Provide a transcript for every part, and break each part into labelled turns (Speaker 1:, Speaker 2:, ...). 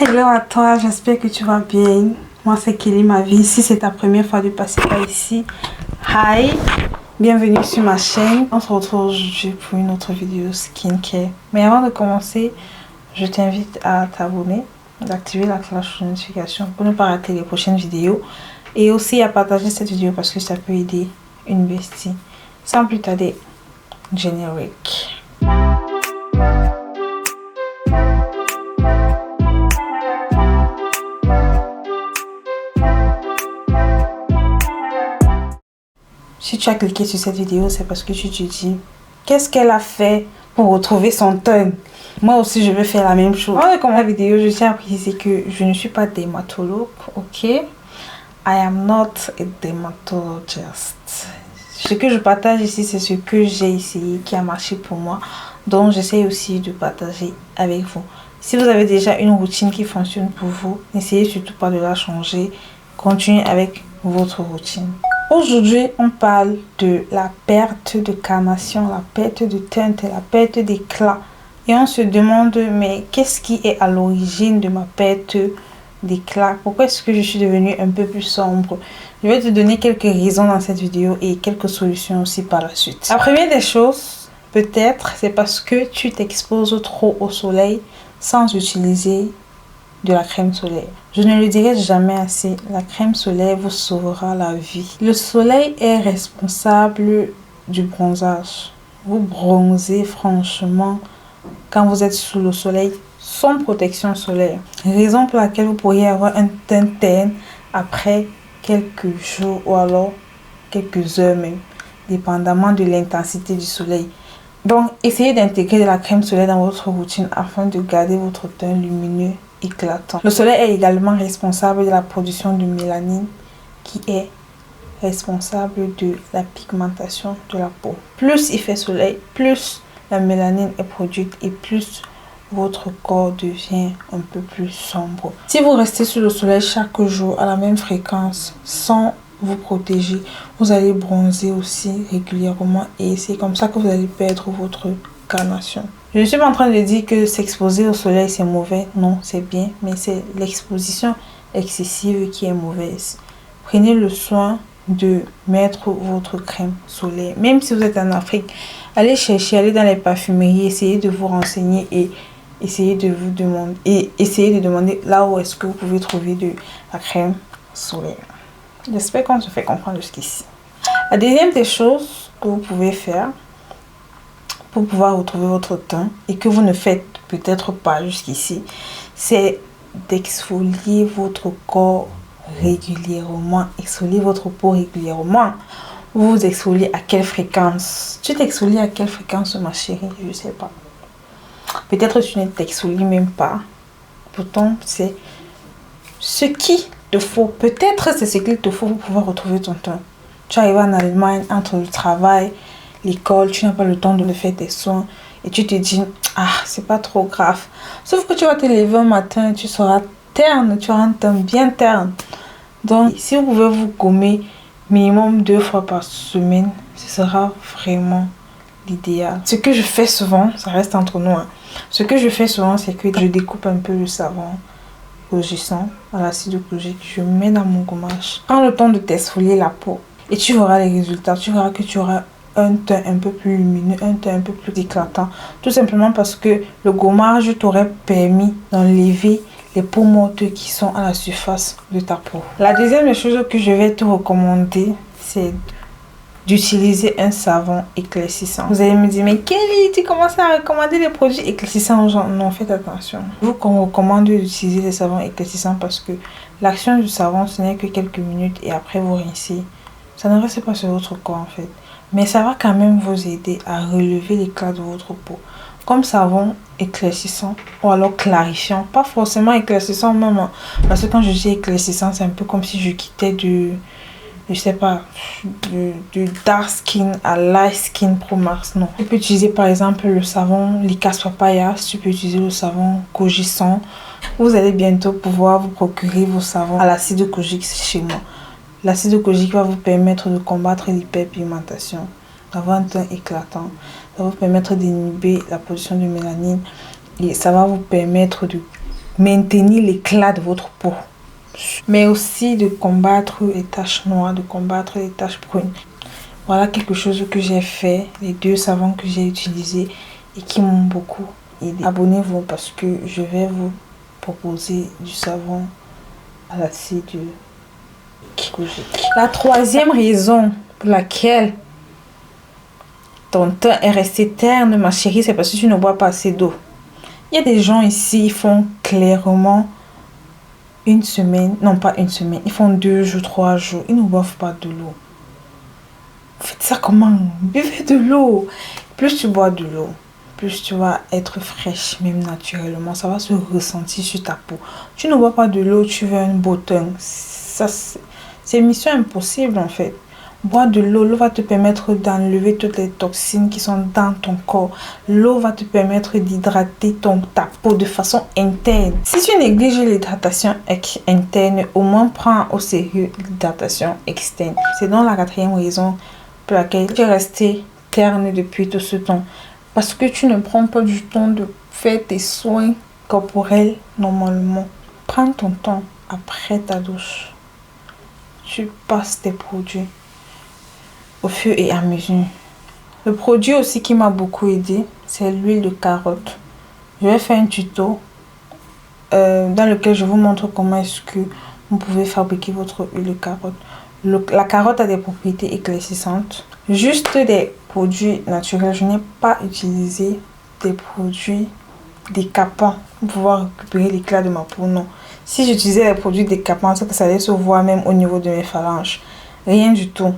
Speaker 1: Hello à toi, j'espère que tu vas bien. Moi c'est Kelly ma vie. Si c'est ta première fois de passer par ici, hi, bienvenue sur ma chaîne. On se retrouve aujourd'hui pour une autre vidéo skincare. Mais avant de commencer, je t'invite à t'abonner, d'activer la cloche de notification pour ne pas rater les prochaines vidéos. Et aussi à partager cette vidéo parce que ça peut aider une bestie. Sans plus tarder, générique. Si tu as cliqué sur cette vidéo, c'est parce que tu te dis qu'est-ce qu'elle a fait pour retrouver son teint. Moi aussi, je vais faire la même chose. Avant de commencer la vidéo, je tiens à préciser que je ne suis pas dermatologue, ok? I am not a dermatologist. Ce que je partage ici, c'est ce que j'ai essayé, qui a marché pour moi. Donc, j'essaie aussi de partager avec vous. Si vous avez déjà une routine qui fonctionne pour vous, n'essayez surtout pas de la changer. Continuez avec votre routine. Aujourd'hui, on parle de la perte de carnation, la perte de teinte, la perte d'éclat. Et on se demande, mais qu'est-ce qui est à l'origine de ma perte d'éclat? Pourquoi est-ce que je suis devenue un peu plus sombre? Je vais te donner quelques raisons dans cette vidéo et quelques solutions aussi par la suite. La première des choses, peut-être, c'est parce que tu t'exposes trop au soleil sans utiliser de la crème solaire. Je ne le dirai jamais assez, la crème solaire vous sauvera la vie. Le soleil est responsable du bronzage. Vous bronzez franchement quand vous êtes sous le soleil sans protection solaire. Raison pour laquelle vous pourriez avoir un teint terne après quelques jours ou alors quelques heures même, dépendamment de l'intensité du soleil. Donc, essayez d'intégrer de la crème solaire dans votre routine afin de garder votre teint lumineux, éclatant. Le soleil est également responsable de la production de mélanine qui est responsable de la pigmentation de la peau. Plus il fait soleil, plus la mélanine est produite et plus votre corps devient un peu plus sombre. Si vous restez sous le soleil chaque jour à la même fréquence sans vous protéger, vous allez bronzer aussi régulièrement et c'est comme ça que vous allez perdre votre carnation. Je ne suis pas en train de dire que s'exposer au soleil c'est mauvais, non, c'est bien, mais c'est l'exposition excessive qui est mauvaise. Prenez le soin de mettre votre crème solaire. Même si vous êtes en Afrique, allez chercher, allez dans les parfumeries, essayez de vous renseigner et essayez de vous demander là où est-ce que vous pouvez trouver de la crème solaire. J'espère qu'on se fait comprendre jusqu'ici. La deuxième des choses que vous pouvez faire pour pouvoir retrouver votre teint et que vous ne faites peut-être pas jusqu'ici, c'est d'exfolier votre corps régulièrement, exfolier votre peau régulièrement. Vous vous exfoliez à quelle fréquence? Tu t'exfolies à quelle fréquence, ma chérie? Je ne sais pas. Peut-être tu ne t'exfolies même pas. Pourtant, c'est ce qui te faut. Peut-être c'est ce qu'il te faut pour pouvoir retrouver ton teint. Tu arrives en Allemagne, entre le travail, l'école, tu n'as pas le temps de faire tes soins et tu te dis, ah, c'est pas trop grave. Sauf que tu vas te lever un matin et tu seras terne, tu auras un teint bien terne. Donc, si vous pouvez vous gommer minimum 2 fois par semaine, ce sera vraiment l'idéal. Ce que je fais souvent, ça reste entre nous, hein. Ce que je fais souvent, c'est que je découpe un peu le savon rougissant à l'acide chlorhydrique, je mets dans mon gommage. Prends le temps de t'exfolier la peau et tu verras les résultats. Tu verras que tu auras un teint un peu plus lumineux, un teint un peu plus éclatant. Tout simplement parce que le gommage t'aurait permis d'enlever les peaux mortes qui sont à la surface de ta peau. La deuxième chose que je vais te recommander, c'est d'utiliser un savon éclaircissant. Vous allez me dire, mais Kelly, tu commences à recommander les produits éclaircissants aux gens? Non, faites attention. Je vous recommande d'utiliser les savons éclaircissants parce que l'action du savon, ce n'est que quelques minutes et après vous rincez. Ça ne reste pas sur votre corps en fait. Mais ça va quand même vous aider à relever l'éclat de votre peau. Comme savon éclaircissant ou alors clarifiant. Pas forcément éclaircissant même. Parce que quand je dis éclaircissant, c'est un peu comme si je quittais je sais pas, du dark skin à light skin pro max, non. Tu peux utiliser par exemple le savon Licas Papaya, tu peux utiliser le savon Kojisson. Vous allez bientôt pouvoir vous procurer vos savons à l'acide kojique chez moi. L'acide kojique va vous permettre de combattre l'hyperpigmentation, d'avoir un teint éclatant, ça va vous permettre d'inhiber la production de mélanine et ça va vous permettre de maintenir l'éclat de votre peau. Mais aussi de combattre les taches noires, de combattre les taches brunes. Voilà quelque chose que j'ai fait, les 2 savons que j'ai utilisés et qui m'ont beaucoup aidé. Abonnez-vous parce que je vais vous proposer du savon à l'acide Kojic. La 3e raison pour laquelle ton teint est resté terne, ma chérie, c'est parce que tu ne bois pas assez d'eau. Il y a des gens ici, ils font clairement une semaine, non pas une semaine, ils font 2 jours, 3 jours, ils ne boivent pas de l'eau. Faites ça comment? Buvez de l'eau. Plus tu bois de l'eau, plus tu vas être fraîche, même naturellement. Ça va se ressentir sur ta peau. Tu ne bois pas de l'eau, tu veux un beau teint. Ça, c'est mission impossible en fait. Boire de l'eau, l'eau va te permettre d'enlever toutes les toxines qui sont dans ton corps. L'eau va te permettre d'hydrater ta peau de façon interne. Si tu négliges l'hydratation interne, au moins prends au sérieux l'hydratation externe. C'est donc la 4e raison pour laquelle tu es resté terne depuis tout ce temps. Parce que tu ne prends pas du temps de faire tes soins corporels normalement. Prends ton temps après ta douche. Tu passes tes produits au fur et à mesure. Le produit aussi qui m'a beaucoup aidé, c'est l'huile de carotte. Je vais faire un tuto dans lequel je vous montre comment est-ce que vous pouvez fabriquer votre huile de carotte. La carotte a des propriétés éclaircissantes. Juste des produits naturels. Je n'ai pas utilisé des produits décapants pour pouvoir récupérer l'éclat de ma peau. Non. Si j'utilisais des produits décapants, c'est que ça allait se voir même au niveau de mes phalanges. Rien du tout.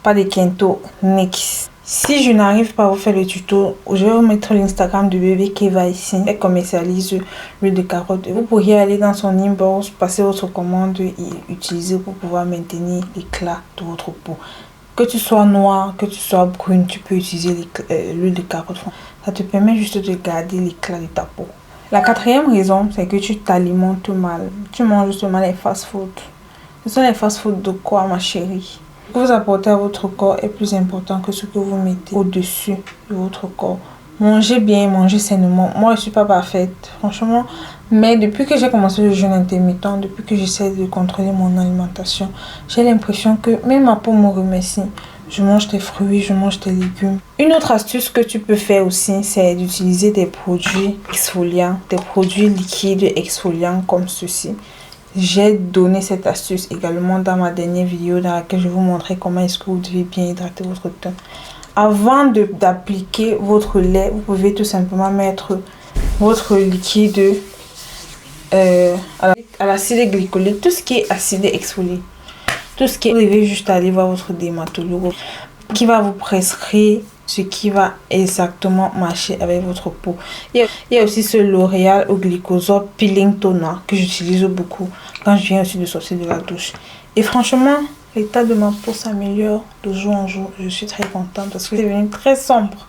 Speaker 1: Pas de Kento, nix. Si je n'arrive pas à vous faire le tuto, je vais vous mettre l'Instagram de bébé Keva ici. Elle commercialise l'huile de carotte. Vous pourriez aller dans son inbox, passer votre commande et utiliser pour pouvoir maintenir l'éclat de votre peau. Que tu sois noire, que tu sois brune, tu peux utiliser l'huile de carotte. Ça te permet juste de garder l'éclat de ta peau. La 4e raison, c'est que tu t'alimentes mal. Tu manges seulement les fast-food. Ce sont les fast-food de quoi, ma chérie? Ce que vous apportez à votre corps est plus important que ce que vous mettez au-dessus de votre corps. Mangez bien, mangez sainement. Moi, je ne suis pas parfaite, franchement. Mais depuis que j'ai commencé le jeûne intermittent, depuis que j'essaie de contrôler mon alimentation, j'ai l'impression que même ma peau me remercie. Je mange des fruits, je mange des légumes. Une autre astuce que tu peux faire aussi, c'est d'utiliser des produits exfoliants, des produits liquides exfoliants comme ceci. J'ai donné cette astuce également dans ma dernière vidéo dans laquelle je vous montrais comment est-ce que vous devez bien hydrater votre teint. Avant d'appliquer votre lait, vous pouvez tout simplement mettre votre liquide à l'acide glycolique, tout ce qui est acide exfolié. Tout ce qui est, vous devez juste aller voir votre dermatologue qui va vous prescrire ce qui va exactement marcher avec votre peau. Il y a aussi ce L'Oréal au glycosol peeling toner que j'utilise beaucoup quand je viens aussi de sortir de la douche. Et franchement, l'état de ma peau s'améliore de jour en jour. Je suis très contente parce que c'est devenu très sombre.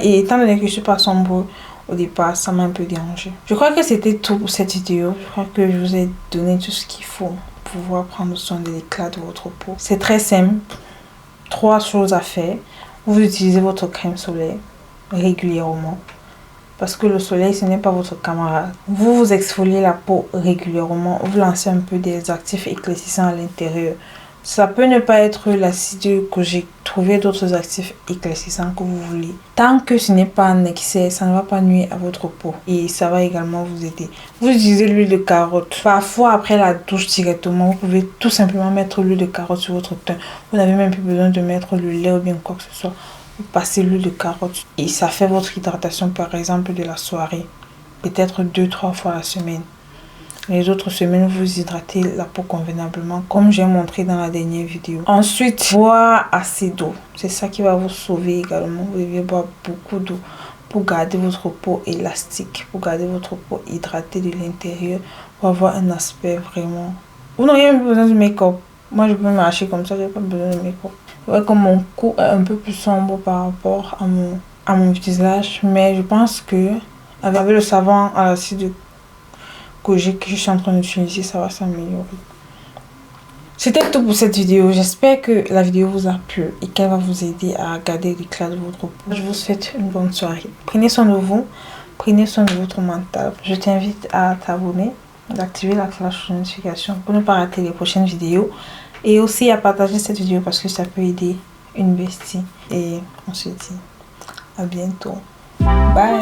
Speaker 1: Et étant donné que je suis pas sombre au départ, ça m'a un peu dérangé. Je crois que c'était tout pour cette vidéo. Je crois que je vous ai donné tout ce qu'il faut pour pouvoir prendre soin de l'éclat de votre peau. C'est très simple. 3 choses à faire. Vous utilisez votre crème solaire régulièrement. Parce que le soleil, ce n'est pas votre camarade. Vous vous exfoliez la peau régulièrement. Vous lancez un peu des actifs éclaircissants à l'intérieur. Ça peut ne pas être l'acide Kojic. Trouvez d'autres actifs éclaircissants que vous voulez. Tant que ce n'est pas en excès, ça ne va pas nuire à votre peau. Et ça va également vous aider. Vous utilisez l'huile de carotte. Parfois, après la douche directement, vous pouvez tout simplement mettre l'huile de carotte sur votre teint. Vous n'avez même plus besoin de mettre le lait ou bien quoi que ce soit. Vous passez l'huile de carotte et ça fait votre hydratation par exemple de la soirée. Peut-être 2-3 fois la semaine. Les autres semaines, vous hydratez la peau convenablement, comme j'ai montré dans la dernière vidéo. Ensuite, boire assez d'eau. C'est ça qui va vous sauver également. Vous devez boire beaucoup d'eau pour garder votre peau élastique, pour garder votre peau hydratée de l'intérieur, pour avoir un aspect vraiment... Vous n'aurez même besoin de make-up. Moi, je peux marcher comme ça, je n'ai pas besoin de make-up. Je vois que mon cou est un peu plus sombre par rapport à mon visage, mais je pense que avec le savon à l'acide Kojic que je suis en train d'utiliser, ça va s'améliorer. C'était tout pour cette vidéo. J'espère que la vidéo vous a plu et qu'elle va vous aider à garder l'éclat de votre peau. Je vous souhaite une bonne soirée. Prenez soin de vous. Prenez soin de votre mental. Je t'invite à t'abonner, d'activer la cloche de notification pour ne pas rater les prochaines vidéos. Et aussi à partager cette vidéo parce que ça peut aider une bestie. Et on se dit à bientôt. Bye!